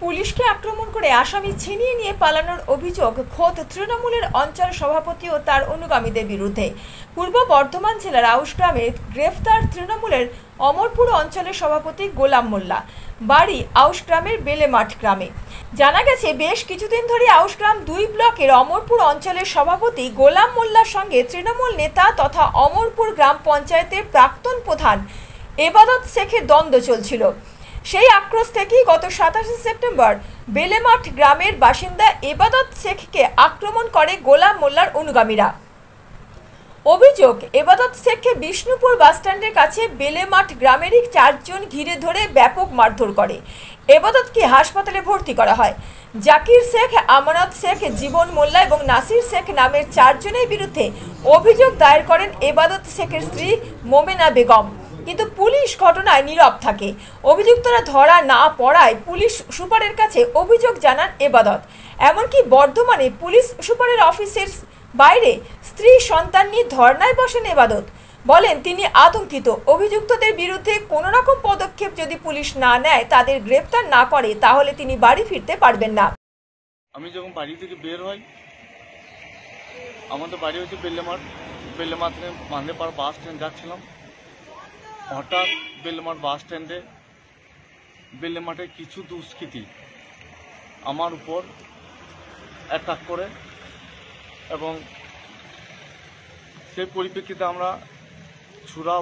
পুলিশকে আক্রমণ করে আসামি ছিনিয়ে নিয়ে পালানোর অভিযোগ খোদ তৃণমূলের অঞ্চল সভাপতি ও তার অনুগামীদের বিরুদ্ধে। পূর্ব বর্ধমান জেলার আউশ গ্রামে গ্রেফতার তৃণমূলের অমরপুর অঞ্চলের সভাপতি গোলাম মোল্লা, বাড়ি আউশ গ্রামের বেলেমাঠ গ্রামে। জানা গেছে, বেশ কিছুদিন ধরে আউশ গ্রাম 2 ব্লকের অমরপুর অঞ্চলের সভাপতি গোলাম মোল্লার সঙ্গে তৃণমূল নেতা তথা অমরপুর গ্রাম পঞ্চায়েতের প্রাক্তন প্রধান এবাদত শেখের দ্বন্দ্ব চলছিল। সেই আক্রোশ থেকেই গত 27 সেপ্টেম্বর বেলেমাঠ গ্রামের বাসিন্দা এবাদত শেখকে আক্রমণ করে গোলাম মোল্লার অনুগামীরা। অভিযোগ, এবাদত শেখকে বিষ্ণুপুর বাসস্ট্যান্ডের কাছে বেলেমাঠ গ্রামেরই 4 জন ঘিরে ধরে ব্যাপক মারধর করে। এবাদতকে হাসপাতালে ভর্তি করা হয়। জাকির শেখ, আমানত শেখ, জীবন মোল্লা এবং নাসির শেখ নামের 4 জনের বিরুদ্ধে অভিযোগ দায়ের করেন এবাদত শেখের স্ত্রী মোমেনা বেগম। কিন্তু পুলিশ ঘটনায় নীরব থাকে। অভিযুক্তরা ধরা না পড়ায় পুলিশ সুপারের কাছে অভিযোগ জানান এবাদত। এমনকি বর্ধমানে পুলিশ সুপারের অফিসের বাইরে স্ত্রী সন্তান নিয়ে ধর্নায় বসেন এবাদত। বলেন, তিনি আতঙ্কিত। অভিযুক্তদের বিরুদ্ধে কোনো রকম পদক্ষেপ যদি পুলিশ না নেয়, তাদের গ্রেফতার না করে, তাহলে তিনি বাড়ি ফিরতে পারবেন না। আমি যখন বাড়ি থেকে বের হই, আমাদের বাড়ি হচ্ছে বেলেমাঠ থেকে মান্দেপাড়া বাস স্ট্যান্ড যাচ্ছিলাম। হঠাৎ বেলেমাঠ বাস স্ট্যান্ডে বেলেমাঠে কিছু দুষ্কৃতী আমার উপর অ্যাটাক করে এবং সেই পরিপ্রেক্ষিতে আমরা ছুরা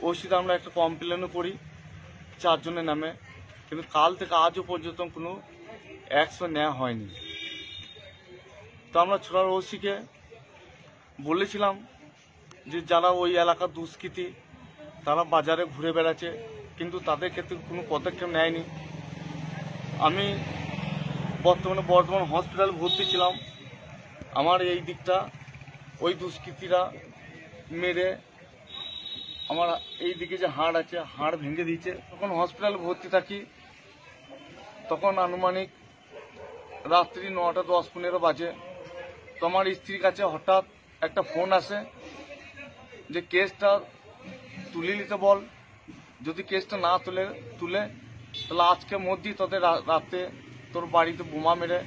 ওসিতে আমরা একটা কমপ্লেনও করি 4 জনের নামে, কিন্তু কাল থেকে আজও পর্যন্ত কোনো অ্যাকশন নেওয়া হয়নি। তো আমরা ছুরার ওসিকে বলেছিলাম যে যারা ওই এলাকার দুষ্কৃতী তারা বাজারে ঘুরে বেড়াচ্ছে, কিন্তু তাদের ক্ষেত্রে কোনো পদক্ষেপ নেয়নি। আমি বর্তমানে বর্ধমান হসপিটাল ভর্তি ছিলাম। আমার এই দিকটা ওই দুষ্কৃতীরা মেরে আমার এই দিকে যে হাড় আছে, হাড় ভেঙে দিয়েছে। তখন হসপিটাল ভর্তি থাকি, তখন আনুমানিক রাত্রি 9টা 10-15 বাজে। তো আমার স্ত্রীর কাছে হঠাৎ একটা ফোন আসে যে কেসটা তুলে নিতে বল, যদি কেসটা না তুলে তাহলে আজকের মধ্যেই তোদের রাতে তোর বাড়িতে বোমা মেরে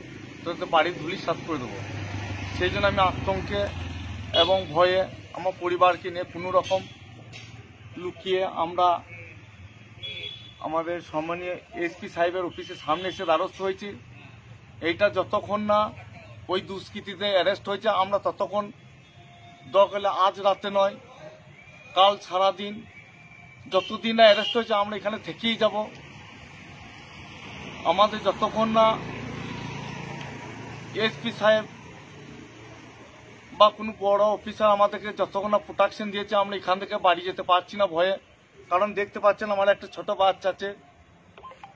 তোদের বাড়ির ধুলিসাৎ করে দেবো। সেই জন্য আমি আতঙ্কে এবং ভয়ে আমার পরিবারকে নিয়ে কোনো রকম লুকিয়ে আমরা আমাদের সম্মানীয় এসপি সাহেবের অফিসের সামনে এসে দ্বারস্থ হয়েছি। এইটা যতক্ষণ না ওই দুষ্কৃতীতে অ্যারেস্ট হয়েছে, আমরা ততক্ষণ দরকার হলে আজ রাতে নয়, কাল সারাদিন যতদিন না অ্যারেস্ট হয়েছে আমরা এখানে থেকেই যাব। আমাদের যতক্ষণ না এসপি সাহেব বা কোনো বড় অফিসার আমাদেরকে যতক্ষণ না প্রোটেকশন দিয়েছে, আমরা এখান থেকে বাড়ি যেতে পারছি না ভয়ে। কারণ দেখতে পাচ্ছেন আমার একটা ছোট বাচ্চা আছে,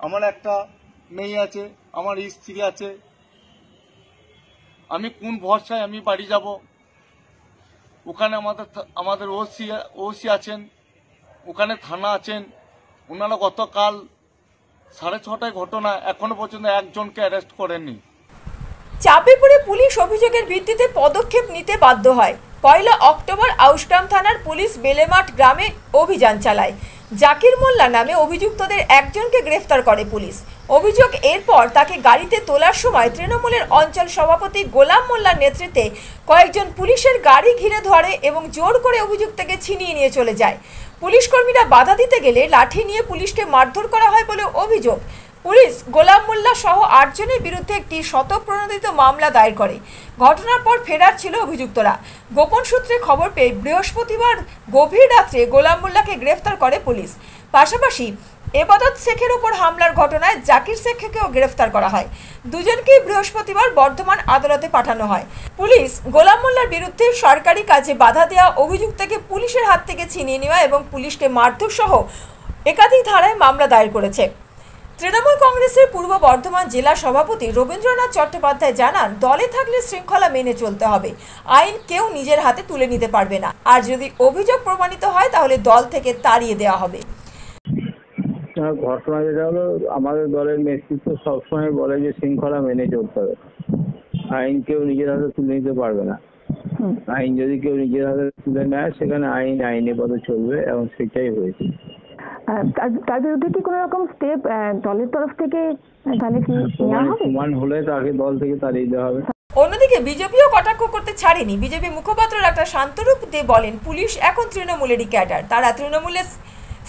আমার একটা মেয়ে আছে, আমার স্ত্রী আছে। আমি কোন ভরসায় আমি বাড়ি যাব? ওখানে আমাদের ওসি আছেন, ওখানে থানা আছেন। ওনারা গতকাল 6:30টায় ঘটনা, এখনো পর্যন্ত একজনকে অ্যারেস্ট করেননি। চাপে পড়ে পুলিশ অভিযোগের ভিত্তিতে পদক্ষেপ নিতে বাধ্য হয়। 1 অক্টোবর আউশগ্রাম থানার পুলিশ বেলেমাঠ গ্রামে অভিযান চালায়। জাকির মোল্লা নামে অভিযুক্তদের একজনকে গ্রেফতার করে পুলিশ। অভিযোগ, এরপর তাকে গাড়িতে তোলার সময় তৃণমূলের অঞ্চল সভাপতি গোলাম মোল্লার নেতৃত্বে কয়েকজন পুলিশের গাড়ি ঘিরে ধরে এবং জোর করে অভিযুক্তকে ছিনিয়ে নিয়ে চলে যায়। পুলিশ কর্মীরা বাধা দিতে গেলে লাঠি নিয়ে পুলিশকে মারধর করা হয় বলে অভিযোগ। পুলিশ গোলাম মোল্লা সহ 8 জনের বিরুদ্ধে একটি স্বতঃপ্রণোদিত মামলা দায়ের করে। ঘটনার পর ফেরার ছিল অভিযুক্তরা। গোপন সূত্রে খবর পেয়ে বৃহস্পতিবার গভীর রাত্রে গোলাম মোল্লাকে গ্রেফতার করে পুলিশ। পাশাপাশি এবাদত শেখের ওপর হামলার ঘটনায় জাকির শেখকেও গ্রেফতার করা হয়। দুজনকেই বৃহস্পতিবার বর্ধমান আদালতে পাঠানো হয়। পুলিশ গোলাম মোল্লার বিরুদ্ধে সরকারি কাজে বাধা দেওয়া, অভিযুক্তকে পুলিশের হাত থেকে ছিনিয়ে নেওয়া এবং পুলিশকে মারধর সহ একাধিক ধারায় মামলা দায়ের করেছে। তৃণমূল কংগ্রেসের পূর্ব বর্ধমান জেলা সভাপতি রবীন্দ্রনাথ চট্টোপাধ্যায় জানান, দলে থাকলে শৃঙ্খলা মেনে চলতে হবে। আইন কেউ নিজের হাতে তুলে নিতে পারবে না, আর যদি অভিযোগ প্রমাণিত হয় তাহলে দল থেকে তাড়িয়ে দেওয়া হবে। ঘটনা যেটা হলো, আমাদের দলের নেতৃত্ব সবসময় বলে যে শৃঙ্খলা মেনে চলতে হবে, আইন কেউ নিজের হাতে তুলে নিতে পারবে না। আইন যদি কেউ নিজের হাতে তুলে নেয়, সেখানে আইনের পথে চলবে এবং সেটাই হয়েছে। তার বিরুদ্ধে কি কোনো রকম স্টেপ দলের তরফ থেকে তাহলে কি নেওয়া হবে? প্রমাণ হলে তাকে দল থেকে তাড়িয়ে দেওয়া হবে। অন্যদিকে বিজেপিও কটাক্ষ করতে ছাড়েনি। বিজেপি মুখপাত্র ডাক্তার শান্তরূপ দে বলেন, পুলিশ এখন তৃণমূলেরই ক্যাডার, তারা তৃণমূলের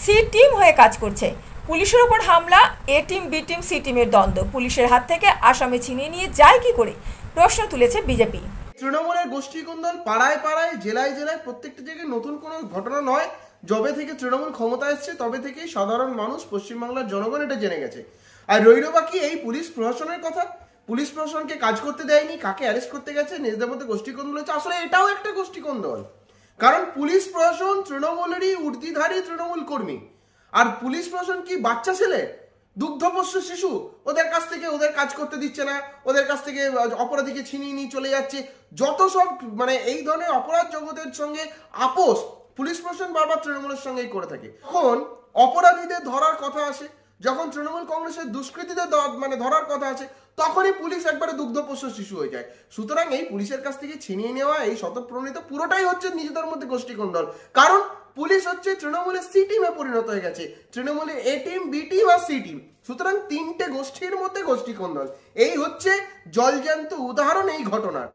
সি টিম হয়ে কাজ করছে। পুলিশের ওপর হামলা এ টিম বি টিম সি টিমের দ্বন্দ্ব, পুলিশের হাত থেকে আসামি ছিনিয়ে নিয়ে যায় কি করে, প্রশ্ন তুলেছে বিজেপি। তৃণমূলের গোষ্ঠী কোন্দল পাড়ায় পাড়ায় জেলায় জেলায় প্রত্যেকটা জায়গায় নতুন কোনো ঘটনা নয়। যবে থেকে তৃণমূল ক্ষমতা এসছে তবে থেকেই সাধারণ মানুষ, পশ্চিমবাংলার জনগণ এটা জেনে গেছে। আর রইল বাকি এই পুলিশ প্রশাসনের কথা। পুলিশ প্রশাসনকে কাজ করতে দেয়নি, কাকে অ্যারেস্ট করতে গেছে, নিজেদের মধ্যে গোষ্ঠী কোন্দল হচ্ছে। আসলে এটাও একটা গোষ্ঠী কোন্দল, কারণ পুলিশ প্রশাসন তৃণমূলেরই ঊর্ধ্বধারী তৃণমূল কর্মী। আর পুলিশ প্রশাসন কি বাচ্চা ছেলে, দুগ্ধপোষ্য শিশু? ওদের কাছ থেকে ওদের কাজ করতে দিচ্ছে না, ওদের কাছ থেকে অপরাধীকে ছিনিয়ে নিয়ে চলে যাচ্ছে। যত সব মানে এই ধরনের অপরাধ জগতের সঙ্গে আপোষ পুলিশ প্রশাসন বারবার তৃণমূলের সঙ্গেই করে থাকে। এখন অপরাধীদের ধরার কথা আসে, যখন তৃণমূল কংগ্রেসের দুষ্কৃতীদের মানে ধরার কথা আছে, তখনই পুলিশ একবারে দুগ্ধপোষ্য শিশু হয়ে যায়। সুতরাং এই পুলিশের কাছ থেকে ছিনিয়ে নেওয়া, এই শতপ্রণীত পুরোটাই হচ্ছে নিজেদের মধ্যে গোষ্ঠী কোন্দল। কারণ পুলিশ হচ্ছে তৃণমূলের সি টিমে পরিণত হয়ে গেছে, তৃণমূলের এ টিম, বি টিম আর সি টিম। সুতরাং তিনটে গোষ্ঠীর মধ্যে গোষ্ঠী কোন্দল, এই হচ্ছে জলজ্যান্ত উদাহরণ এই ঘটনার।